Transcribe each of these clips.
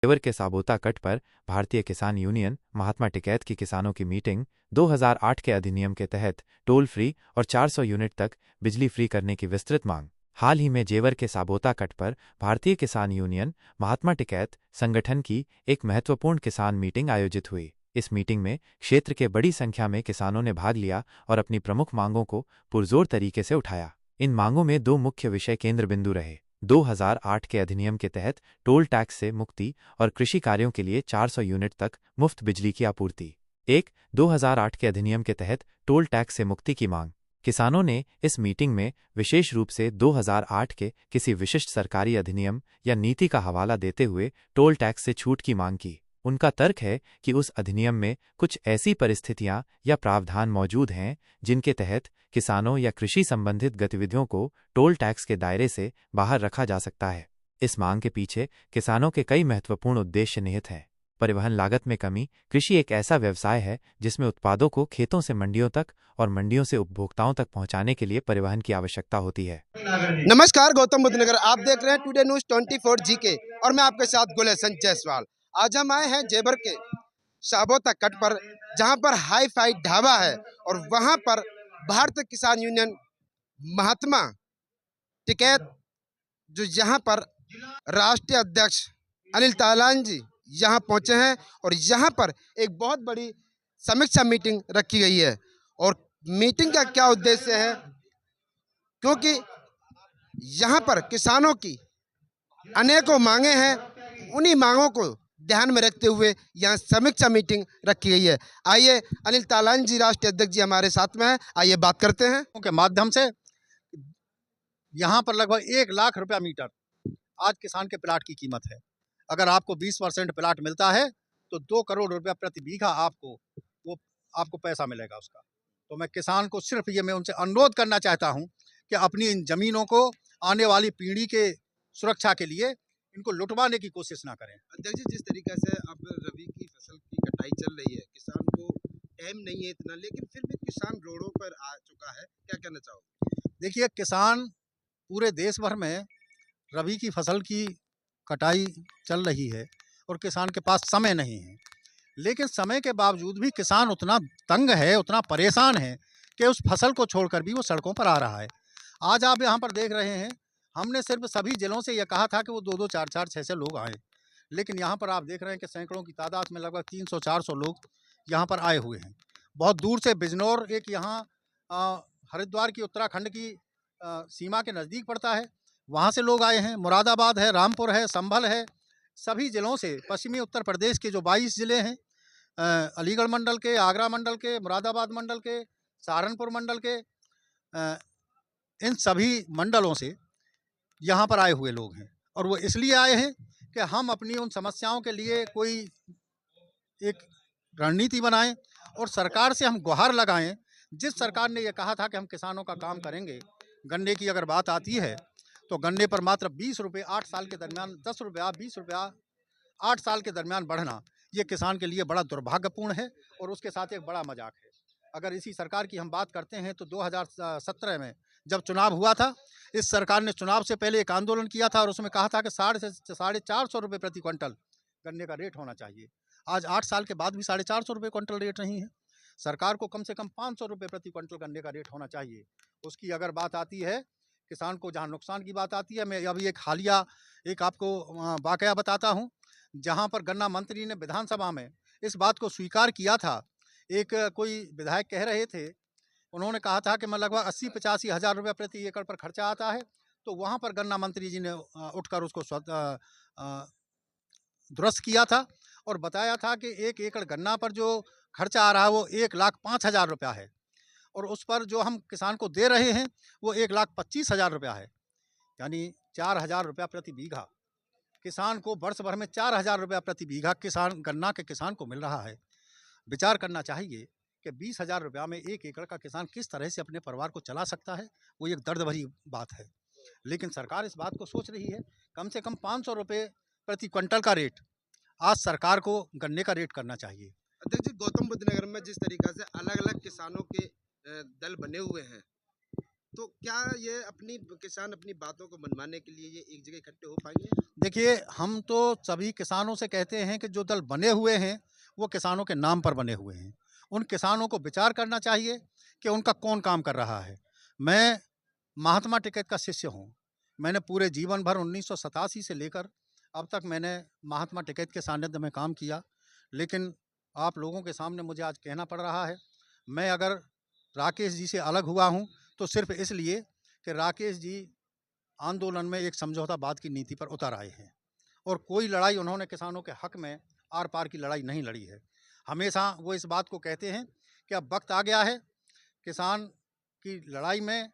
जेवर के साबोता कट पर भारतीय किसान यूनियन महात्मा टिकैत की किसानों की मीटिंग 2008 के अधिनियम के तहत टोल फ्री और 400 यूनिट तक बिजली फ्री करने की विस्तृत मांग। हाल ही में जेवर के साबोता कट पर भारतीय किसान यूनियन महात्मा टिकैत संगठन की एक महत्वपूर्ण किसान मीटिंग आयोजित हुई। इस मीटिंग में क्षेत्र के बड़ी संख्या में किसानों ने भाग लिया और अपनी प्रमुख मांगों को पुरजोर तरीके से उठाया। इन मांगों में दो मुख्य विषय केंद्र बिंदु रहे: 2008 के अधिनियम के तहत टोल टैक्स से मुक्ति और कृषि कार्यों के लिए 400 यूनिट तक मुफ्त बिजली की आपूर्ति। 2008 के अधिनियम के तहत टोल टैक्स से मुक्ति की मांग। किसानों ने इस मीटिंग में विशेष रूप से 2008 के किसी विशिष्ट सरकारी अधिनियम या नीति का हवाला देते हुए टोल टैक्स से छूट की मांग की। उनका तर्क है कि उस अधिनियम में कुछ ऐसी परिस्थितियां या प्रावधान मौजूद हैं जिनके तहत किसानों या कृषि संबंधित गतिविधियों को टोल टैक्स के दायरे से बाहर रखा जा सकता है। इस मांग के पीछे किसानों के कई महत्वपूर्ण उद्देश्य निहित हैं। परिवहन लागत में कमी। कृषि एक ऐसा व्यवसाय है जिसमें उत्पादों को खेतों से मंडियों तक और मंडियों से उपभोक्ताओं तक पहुंचाने के लिए परिवहन की आवश्यकता होती है। नमस्कार, गौतम बुद्ध नगर आप देख रहे हैं टुडे न्यूज 24 जीके और मैं आपके साथ गुलेशन जायसवाल। आज हम आए हैं जेवर के साबोता कट पर, जहां पर हाई फाई ढाबा है और वहां पर भारतीय किसान यूनियन महात्मा टिकैत जो यहाँ पर राष्ट्रीय अध्यक्ष अनिल तालान जी यहाँ पहुंचे हैं और यहाँ पर एक बहुत बड़ी समीक्षा मीटिंग रखी गई है। और मीटिंग का क्या उद्देश्य है, क्योंकि यहाँ पर किसानों की अनेकों मांगे हैं, उन्हीं मांगों को ध्यान में रखते हुए यहाँ समीक्षा मीटिंग रखी गई है। आइए, अनिल तालान जी राष्ट्रीय अध्यक्ष जी हमारे साथ में हैं, आइए बात करते हैं के माध्यम से। यहाँ पर लगभग 1 लाख रुपया मीटर आज किसान के प्लाट की कीमत है। अगर आपको 20% प्लाट मिलता है तो 2 करोड़ रुपया प्रति बीघा आपको पैसा मिलेगा उसका। तो मैं किसान को सिर्फ ये मैं उनसे अनुरोध करना चाहता हूँ कि अपनी इन जमीनों को आने वाली पीढ़ी के सुरक्षा के लिए इनको लुटवाने की कोशिश ना करें। अध्यक्ष जी, जिस तरीके से अब रबी की फसल की कटाई चल रही है, किसान को टाइम नहीं है इतना, लेकिन फिर भी किसान रोडों पर आ चुका है, क्या कहना चाहोगे? देखिए, किसान पूरे देश भर में रबी की फसल की कटाई चल रही है और किसान के पास समय नहीं है, लेकिन समय के बावजूद भी किसान उतना तंग है, उतना परेशान है कि उस फसल को छोड़कर भी वो सड़कों पर आ रहा है। आज आप यहाँ पर देख रहे हैं, हमने सिर्फ सभी जिलों से यह कहा था कि वो 2-2, 4-4, 6-6 लोग आए, लेकिन यहाँ पर आप देख रहे हैं कि सैकड़ों की तादाद में लगभग 300-400 लोग यहाँ पर आए हुए हैं। बहुत दूर से बिजनौर, एक यहाँ हरिद्वार की उत्तराखंड की सीमा के नज़दीक पड़ता है, वहाँ से लोग आए हैं। मुरादाबाद है, रामपुर है, संभल है, सभी ज़िलों से, पश्चिमी उत्तर प्रदेश के जो 22 ज़िले हैं, अलीगढ़ मंडल के, आगरा मंडल के, मुरादाबाद मंडल के, सहारनपुर मंडल के, इन सभी मंडलों से यहाँ पर आए हुए लोग हैं। और वो इसलिए आए हैं कि हम अपनी उन समस्याओं के लिए कोई एक रणनीति बनाएं और सरकार से हम गुहार लगाएं। जिस सरकार ने ये कहा था कि हम किसानों का काम करेंगे, गन्ने की अगर बात आती है तो गन्ने पर मात्र 20 रुपये 8 साल के दरमियान, 10 रुपया 20 रुपया 8 साल के दरमियान बढ़ना, ये किसान के लिए बड़ा दुर्भाग्यपूर्ण है और उसके साथ एक बड़ा मजाक है। अगर इसी सरकार की हम बात करते हैं तो 2017 में जब चुनाव हुआ था, इस सरकार ने चुनाव से पहले एक आंदोलन किया था और उसमें कहा था कि 450 रुपये प्रति क्विंटल गन्ने का रेट होना चाहिए। आज 8 साल के बाद भी 450 रुपये क्विंटल रेट नहीं है। सरकार को कम से कम 500 रुपये प्रति क्विंटल गन्ने का रेट होना चाहिए। उसकी अगर बात आती है किसान को, जहाँ नुकसान की बात आती है, मैं अभी एक हालिया एक आपको वाकया बताता हूँ, जहाँ पर गन्ना मंत्री ने विधानसभा में इस बात को स्वीकार किया था। एक कोई विधायक कह रहे थे, उन्होंने कहा था कि मैं लगभग 80-85 हज़ार रुपये प्रति एकड़ पर खर्चा आता है, तो वहाँ पर गन्ना मंत्री जी ने उठकर उसको दुरुस्त किया था और बताया था कि 1 एकड़ गन्ना पर जो खर्चा आ रहा है वो 1,05,000 रुपया है और उस पर जो हम किसान को दे रहे हैं वो 1,25,000 रुपया है, यानी 4,000 रुपया प्रति बीघा। किसान को वर्ष भर में 4,000 रुपया प्रति बीघा किसान गन्ना के किसान को मिल रहा है। विचार करना चाहिए कि 20,000 रुपया में 1 एकड़ का किसान किस तरह से अपने परिवार को चला सकता है। वो एक दर्द भरी बात है, लेकिन सरकार इस बात को सोच रही है। कम से कम 500 रुपये प्रति क्विंटल का रेट आज सरकार को गन्ने का रेट करना चाहिए। अध्यक्ष जी, गौतम बुद्ध नगर में जिस तरीके से अलग अलग किसानों के दल बने हुए हैं, तो क्या ये अपनी किसान अपनी बातों को मनवाने के लिए ये एक जगह इकट्ठे हो पाएंगे? देखिए, हम तो सभी किसानों से कहते हैं कि जो दल बने हुए हैं वो किसानों के नाम पर बने हुए हैं। उन किसानों को विचार करना चाहिए कि उनका कौन काम कर रहा है। मैं महात्मा टिकैत का शिष्य हूँ। मैंने पूरे जीवन भर 1987 से लेकर अब तक मैंने महात्मा टिकैत के सानिध्य में काम किया। लेकिन आप लोगों के सामने मुझे आज कहना पड़ रहा है, मैं अगर राकेश जी से अलग हुआ हूँ तो सिर्फ इसलिए कि राकेश जी आंदोलन में एक समझौतावाद की नीति पर उतर आए हैं और कोई लड़ाई उन्होंने किसानों के हक में आर पार की लड़ाई नहीं लड़ी है। हमेशा वो इस बात को कहते हैं कि अब वक्त आ गया है, किसान की लड़ाई में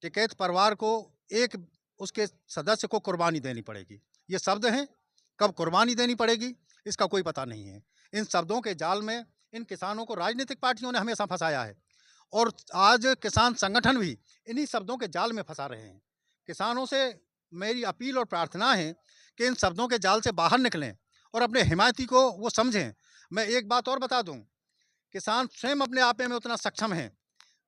टिकैत परिवार को एक उसके सदस्य को कुर्बानी देनी पड़ेगी। ये शब्द हैं, कब कुर्बानी देनी पड़ेगी इसका कोई पता नहीं है। इन शब्दों के जाल में इन किसानों को राजनीतिक पार्टियों ने हमेशा फंसाया है और आज किसान संगठन भी इन्हीं शब्दों के जाल में फंसा रहे हैं। किसानों से मेरी अपील और प्रार्थना है कि इन शब्दों के जाल से बाहर निकलें और अपने हिमायती को वो समझें। मैं एक बात और बता दूं, किसान स्वयं अपने आप में उतना सक्षम है,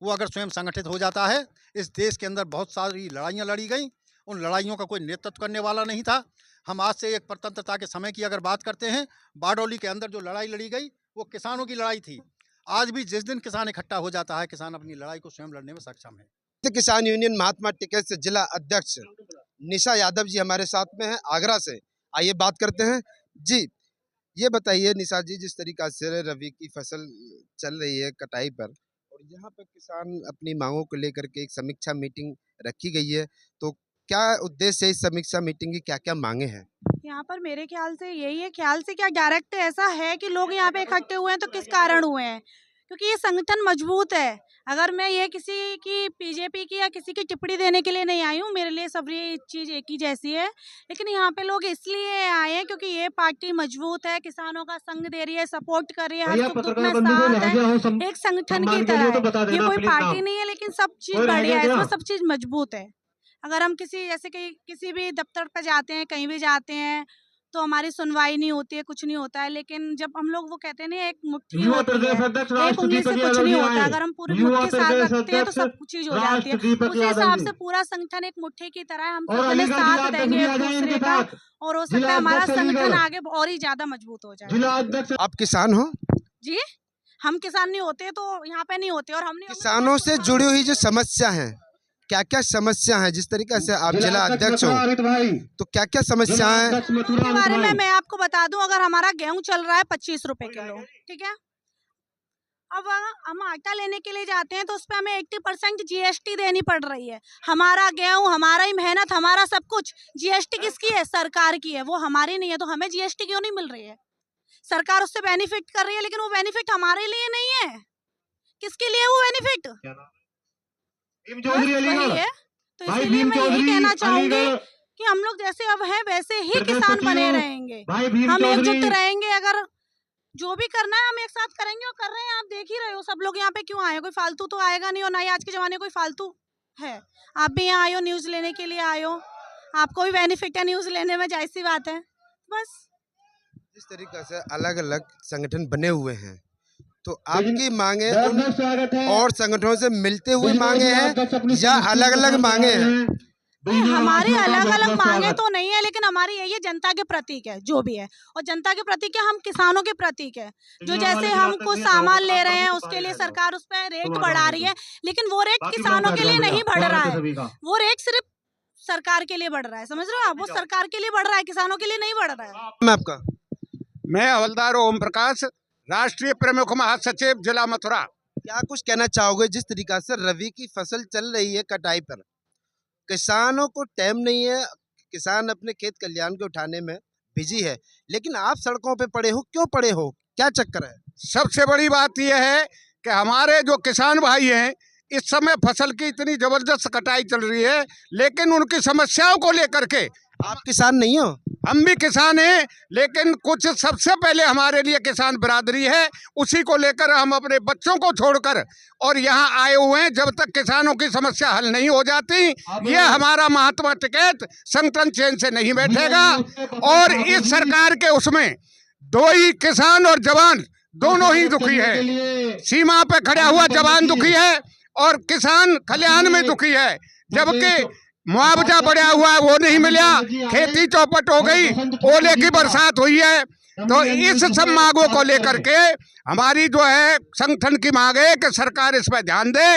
वो अगर स्वयं संगठित हो जाता है। इस देश के अंदर बहुत सारी लड़ाइयाँ लड़ी गई, उन लड़ाइयों का कोई नेतृत्व करने वाला नहीं था। हम आज से एक स्वतंत्रता के समय की अगर बात करते हैं, बारडोली के अंदर जो लड़ाई लड़ी गई वो किसानों की लड़ाई थी। आज भी जिस दिन किसान इकट्ठा हो जाता है, किसान अपनी लड़ाई को स्वयं लड़ने में सक्षम है। किसान यूनियन महात्मा टिकैत से जिला अध्यक्ष निशा यादव जी हमारे साथ में हैं आगरा से। आइए बात करते हैं जी। ये बताइए निशा जी, जिस तरीका से रबी की फसल चल रही है कटाई पर और यहाँ पर किसान अपनी मांगों को लेकर के एक समीक्षा मीटिंग रखी गई है, तो क्या उद्देश्य है इस समीक्षा मीटिंग की, क्या क्या मांगे हैं? यहाँ पर मेरे ख्याल से यही है, ख्याल से क्या डायरेक्ट ऐसा है कि लोग यहाँ पे इकट्ठे हुए हैं तो किस कारण हुए हैं, क्योंकि ये संगठन मजबूत है। अगर मैं ये किसी की बीजेपी की या किसी की टिप्पणी देने के लिए नहीं आई हूँ, मेरे लिए सब ये चीज़ एक ही जैसी है। लेकिन यहाँ पे लोग इसलिए आए हैं क्योंकि ये पार्टी मजबूत है, किसानों का संग दे रही है, सपोर्ट कर रही है, हर सुख दुख में साथ है, एक संगठन की तरह है। ये कोई पार्टी नहीं है लेकिन सब चीज़ बढ़िया है, इसमें सब चीज़ मजबूत है। अगर हम किसी जैसे कि किसी भी दफ्तर पर जाते हैं, कहीं भी जाते हैं तो हमारी सुनवाई नहीं होती है, कुछ नहीं होता है। लेकिन जब हम लोग वो कहते हैं ना, एक मुट्ठी होती है, एक उंगली से कुछ नहीं होता। अगर हम पूरी मुट्ठी साथ रखते हैं तो सब चीज हो जाती है। उसी हिसाब से पूरा संगठन एक मुट्ठी की तरह है। हम सबने साथ देंगे एक दूसरे का और हो सकता है हमारा संगठन आगे और ही ज्यादा मजबूत हो जाए। आप किसान हो जी? हम किसान नहीं होते तो यहाँ पे नहीं होते। और हमने किसानों से जुड़ी हुई जो समस्या है, क्या क्या समस्या है, जिस तरीके से आप जिला अध्यक्ष हो तो क्या क्या समस्या है के बारे में मैं आपको बता दूं। अगर हमारा गेहूं चल रहा है 25 रुपए किलो, ठीक है, अब हम आटा लेने के लिए जाते हैं तो उस पर हमें 80% जीएसटी देनी पड़ रही है। हमारा गेहूं, हमारा ही मेहनत, हमारा सब कुछ, जीएसटी किसकी है? सरकार की है, वो हमारी नहीं है। तो हमें जीएसटी क्यों नहीं मिल रही है? सरकार उससे बेनिफिट कर रही है लेकिन वो बेनिफिट हमारे लिए नहीं है। किसके लिए वो बेनिफिट? वही है। तो इसीलिए मैं यही कहना चाहूंगी कि हम लोग जैसे अब हैं वैसे ही किसान बने रहेंगे। हम एकजुट रहेंगे, अगर जो भी करना है हम एक साथ करेंगे और कर रहे हैं। आप देख ही रहे हो सब लोग यहाँ पे क्यों आए, कोई फालतू तो आएगा नहीं और ना ही आज के जमाने कोई फालतू है। आप भी यहाँ आए हो, न्यूज लेने के लिए आए हो, आपको भी बेनिफिट है न्यूज लेने में, जाहिर सी बात है। बस जिस तरीके से अलग अलग संगठन बने हुए हैं तो आपकी मांगे उन और संगठनों से मिलते हुए मांगे हैं या अलग अलग मांगे हैं? हमारी अलग अलग मांगे तो नहीं है, लेकिन हमारी यही जनता के प्रतीक है जो भी है। और जनता के प्रतीक है, हम किसानों के प्रतीक है। जो जैसे हम कुछ सामान ले रहे हैं उसके लिए सरकार उस पर रेट बढ़ा रही है, लेकिन वो रेट किसानों के लिए नहीं बढ़ रहा है। वो रेट सिर्फ सरकार के लिए बढ़ रहा है, समझ रहे हो आप? वो सरकार के लिए बढ़ रहा है, किसानों के लिए नहीं बढ़ रहा है। मैं आपका मैं हवलदार ओम प्रकाश, राष्ट्रीय प्रमुख महासचिव जिला मथुरा। क्या कुछ कहना चाहोगे, जिस तरीका से रबी की फसल चल रही है कटाई पर, किसानों को टाइम नहीं है, किसान अपने खेत कल्याण को उठाने में बिजी है, लेकिन आप सड़कों पे पड़े हो, क्यों पड़े हो, क्या चक्कर है? सबसे बड़ी बात यह है कि हमारे जो किसान भाई हैं, इस समय फसल की इतनी जबरदस्त कटाई चल रही है, लेकिन उनकी समस्याओं को लेकर के आप किसान नहीं हो? हम भी किसान हैं, लेकिन कुछ सबसे पहले हमारे लिए किसान बिरादरी है, उसी को लेकर हम अपने बच्चों को छोड़कर और यहाँ आए हुए हैं। जब तक किसानों की समस्या हल नहीं हो जाती, ये हमारा महात्मा टिकैत संगठन चैन से नहीं बैठेगा। और इस सरकार के उसमें दो ही किसान और जवान दोनों ही दुखी है। सीमा पे खड़ा हुआ जवान दुखी है और किसान खलिहान में दुखी है, जबकि मुआवजा बढ़ा हुआ है वो नहीं मिला, खेती चौपट हो गई, ओले की बरसात हुई है। तो इस सब मांगों को लेकर के हमारी जो है संगठन की मांग है कि सरकार इस पर ध्यान दे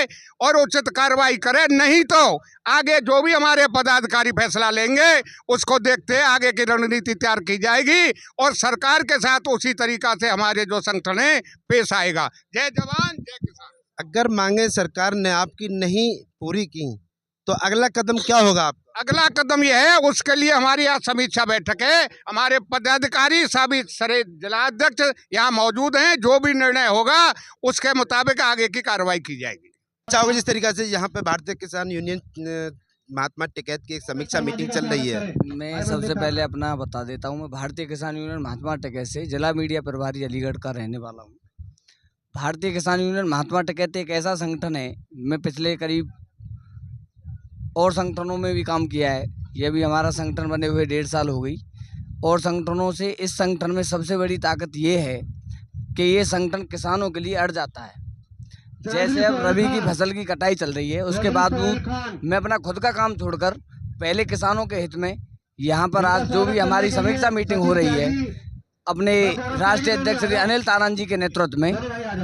और उचित कार्रवाई करे, नहीं तो आगे जो भी हमारे पदाधिकारी फैसला लेंगे उसको देखते आगे की रणनीति तैयार की जाएगी और सरकार के साथ उसी तरीका से हमारे जो संगठन है पेश आएगा। जय जवान जय किसान। अगर मांगे सरकार ने आपकी नहीं पूरी की तो अगला कदम क्या होगा आप? अगला कदम यह है, उसके लिए हमारी यहाँ समीक्षा बैठक है, हमारे पदाधिकारी सभी सारे जिलाध्यक्ष यहाँ मौजूद हैं, जो भी निर्णय होगा उसके मुताबिक आगे की कार्रवाई की जाएगी। चाहोगे जिस तरीके से यहाँ पे भारतीय किसान यूनियन महात्मा टिकैत की एक समीक्षा मीटिंग चल रही है। मैं सबसे पहले अपना बता देता हूँ, मैं भारतीय किसान यूनियन महात्मा टिकैत से जिला मीडिया प्रभारी अलीगढ़ का रहने वाला हूँ। भारतीय किसान यूनियन महात्मा टिकैत एक ऐसा संगठन है, मैं पिछले करीब और संगठनों में भी काम किया है, यह भी हमारा संगठन बने हुए 1.5 साल हो गई। और संगठनों से इस संगठन में सबसे बड़ी ताकत ये है कि ये संगठन किसानों के लिए अड़ जाता है। जैसे अब रबी की फसल की कटाई चल रही है, उसके बाद मैं अपना खुद का काम छोड़कर पहले किसानों के हित में यहाँ पर आज जो भी हमारी समीक्षा मीटिंग हो रही है, अपने राष्ट्रीय अध्यक्ष श्री अनिल तारान जी के नेतृत्व में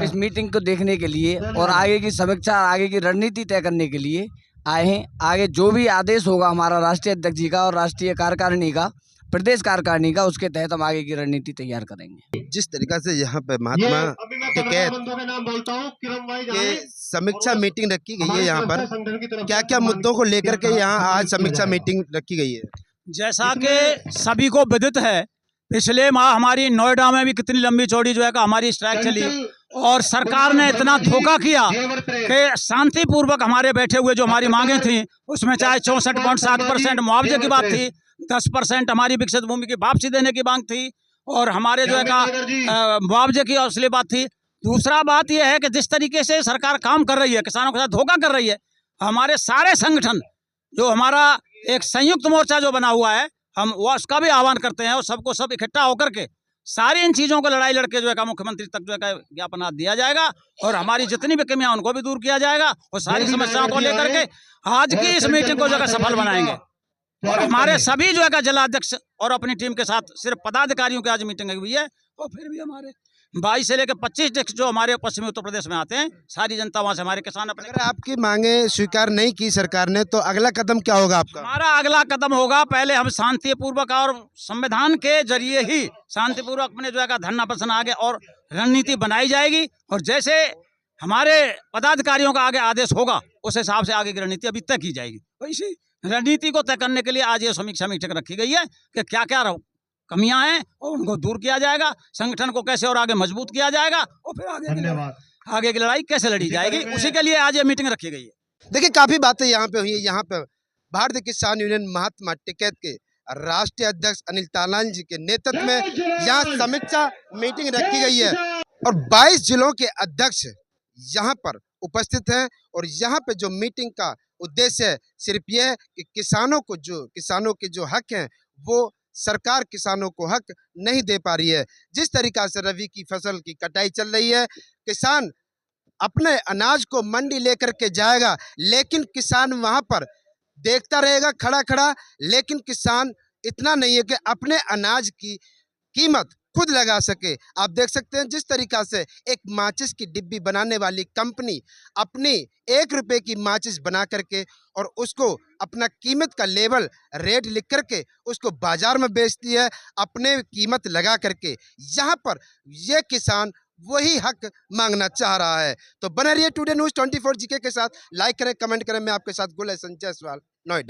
इस मीटिंग को देखने के लिए और आगे की समीक्षा, आगे की रणनीति तय करने के लिए आए हैं। आगे जो भी आदेश होगा हमारा राष्ट्रीय अध्यक्ष जी का और राष्ट्रीय कार्यकारिणी का, प्रदेश कार्यकारिणी का, उसके तहत हम आगे की रणनीति तैयार करेंगे। जिस तरीका से यहाँ पे महात्मा टिकैत के समीक्षा मीटिंग रखी गई है, यहाँ पर क्या क्या मुद्दों को लेकर के यहाँ आज समीक्षा मीटिंग रखी गई है? जैसा कि सभी को विदित है, पिछले माह हमारी नोएडा में भी कितनी लंबी चौड़ी जो है कि हमारी स्ट्राइक चली और सरकार ने इतना धोखा किया कि शांतिपूर्वक हमारे बैठे हुए जो हमारी मांगे थी उसमें चाहे 64.7% मुआवजे की बात थी, 10% हमारी विकसित भूमि की वापसी देने की मांग थी और हमारे जो है का मुआवजे की असली बात थी। दूसरा बात यह है कि जिस तरीके से सरकार काम कर रही है, किसानों के साथ धोखा कर रही है, हमारे सारे संगठन जो हमारा एक संयुक्त मोर्चा जो बना हुआ है, हम वो उसका भी आह्वान करते हैं और सबको सब इकट्ठा होकर के सारी इन चीज़ों को लड़ाई लड़के जो है मुख्यमंत्री तक जो है ज्ञापन दिया जाएगा और हमारी जितनी भी कमियां उनको भी दूर किया जाएगा और सारी समस्याओं को लेकर के आज की इस मीटिंग को जो है सफल बनाएंगे। और हमारे सभी जो है जिलाध्यक्ष और अपनी टीम के साथ सिर्फ पदाधिकारियों की आज मीटिंग हुई है और फिर भी हमारे 22 से लेकर 25 डिस्ट्रिक्ट जो हमारे पश्चिमी उत्तर प्रदेश में आते हैं, सारी जनता वहाँ से हमारे किसान अपने। अगर आपकी मांगे स्वीकार नहीं की सरकार ने तो अगला कदम क्या होगा आपका? हमारा अगला कदम होगा, पहले हम शांतिपूर्वक और संविधान के जरिए ही शांतिपूर्वक अपने जो है धरना प्रदर्शन आगे और रणनीति बनाई जाएगी और जैसे हमारे पदाधिकारियों का आगे आदेश होगा उस हिसाब से आगे की रणनीति अभी तय की जाएगी। तो इसी रणनीति को तय करने के लिए आज ये समीक्षा मीटिंग रखी गई है कि क्या क्या कमियां हैं और उनको दूर किया जाएगा, संगठन को कैसे और आगे मजबूत किया जाएगा और फिर आगे की लड़ाई कैसे लड़ी जाएगी, उसी के लिए आज ये मीटिंग रखी गई है। देखिए काफी बातें यहाँ पे हुई है। यहाँ पे भारतीय किसान यूनियन महात्मा टिकैत के राष्ट्रीय अध्यक्ष अनिल तारान जी के नेतृत्व में यहाँ समीक्षा मीटिंग रखी गई है और 22 जिलों के अध्यक्ष यहाँ पर उपस्थित हैं और यहाँ पे जो मीटिंग का उद्देश्य है सिर्फ ये है कि किसानों के जो हक हैं वो सरकार किसानों को हक नहीं दे पा रही है। जिस तरीका से रबी की फसल की कटाई चल रही है, किसान अपने अनाज को मंडी लेकर के जाएगा लेकिन किसान वहां पर देखता रहेगा खड़ा खड़ा, लेकिन किसान इतना नहीं है कि अपने अनाज की कीमत खुद लगा सके। आप देख सकते हैं जिस तरीका से एक माचिस की डिब्बी बनाने वाली कंपनी अपनी 1 रुपए की माचिस बना करके और उसको अपना कीमत का लेवल रेट लिख करके उसको बाजार में बेचती है अपने कीमत लगा करके। यहाँ पर ये किसान वही हक मांगना चाह रहा है। तो बने रहिए टुडे न्यूज़ 24 जीके के साथ, लाइक करें, कमेंट करें। मैं आपके साथ गुल जयसवाल, नोएडा।